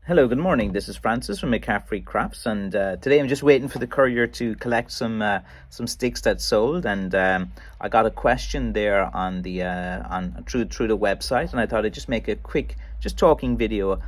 Hello, good morning. This is Francis from McCaffrey Crafts, and today I'm just waiting for the courier to collect some sticks that sold. And I got a question there on the on through the website, and I thought I'd just make a quick just talking video,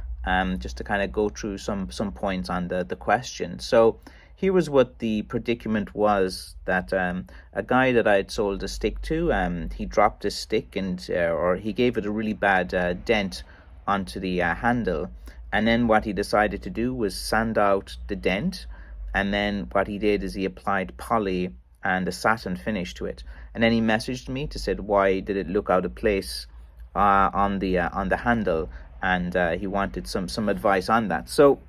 just to kind of go through some points on the question. So here was what the predicament was, that a guy that I had sold a stick to, he dropped his stick, and or he gave it a really bad dent onto the handle. And then what he decided to do was sand out the dent, and then what he did is he applied poly and a satin finish to it. And then he messaged me to said why did it look out of place on the handle, and he wanted some advice on that. So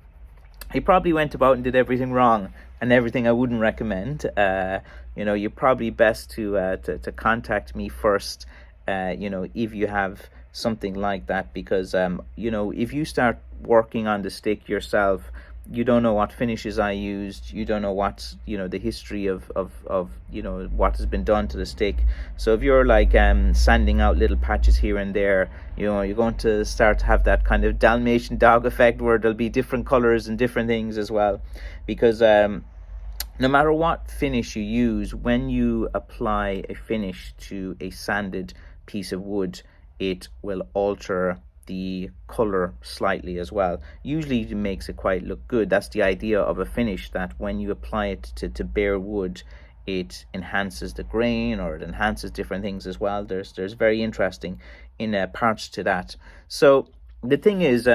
he probably went about and did everything wrong, and everything I wouldn't recommend. You're probably best to contact me first, if you have something like that, because if you start working on the stick yourself, you don't know what finishes I used, you don't know what's the history of what has been done to the stick. So if you're like sanding out little patches here and there, you're going to start to have that kind of Dalmatian dog effect, where there'll be different colors and different things as well, because no matter what finish you use, when you apply a finish to a sanded piece of wood, it will alter the color slightly as well. Usually it makes it quite look good. That's the idea of a finish, that when you apply it to bare wood, it enhances the grain, or it enhances different things as well. There's very interesting in parts to that. So the thing is,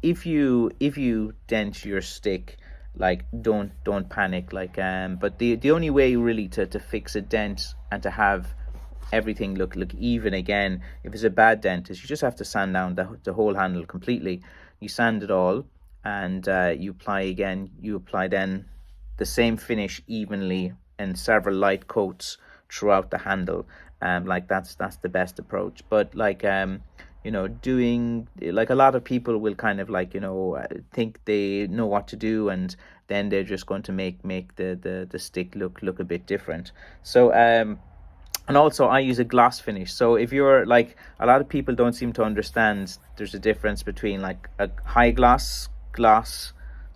if you dent your stick, like don't panic, like but the only way really to fix a dent and to have everything look even again, if it's a bad dent, is you just have to sand down the whole handle completely. You sand it all, and you apply again. You apply then the same finish evenly in several light coats throughout the handle. Like that's the best approach. But like doing, like, a lot of people will kind of like think they know what to do, and then they're just going to make the stick look a bit different. So and also I use a gloss finish. So if you're like, a lot of people don't seem to understand there's a difference between like a high gloss,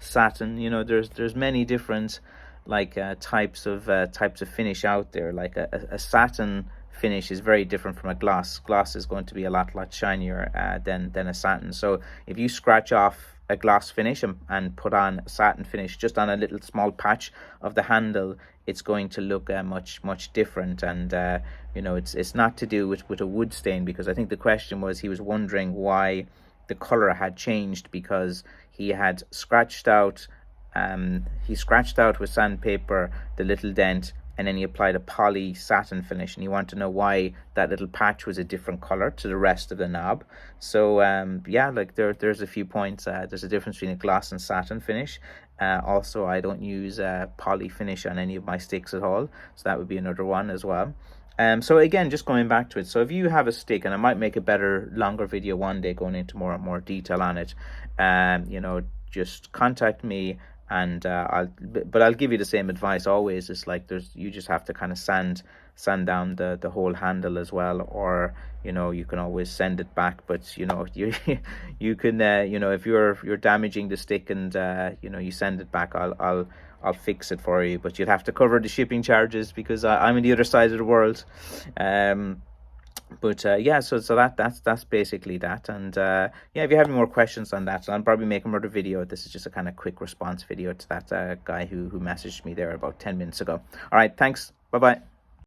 satin. There's many different like types of finish out there. Like a satin finish is very different from a gloss. Gloss is going to be a lot shinier than a satin. So if you scratch off a gloss finish and put on a satin finish just on a little small patch of the handle, it's going to look much different. And it's not to do with a wood stain, because I think the question was, he was wondering why the color had changed, because he had scratched out with sandpaper the little dent, and then he applied a poly satin finish, and he wanted to know why that little patch was a different color to the rest of the knob. So yeah, like there's a few points. There's a difference between a gloss and satin finish. Also, I don't use poly finish on any of my sticks at all, so that would be another one as well. So again, just going back to it, so if you have a stick, and I might make a better longer video one day going into more detail on it, just contact me, and I'll give you the same advice always. It's like you just have to kind of sand down the whole handle as well, or you can always send it back. But you you can if you're damaging the stick, and you send it back, I'll fix it for you, but you'd have to cover the shipping charges, because I'm on the other side of the world. But yeah, so that's basically that. And yeah, if you have any more questions on that, I'll probably make another video. This is just a kind of quick response video to that guy who messaged me there about 10 minutes ago. All right, thanks. Bye bye.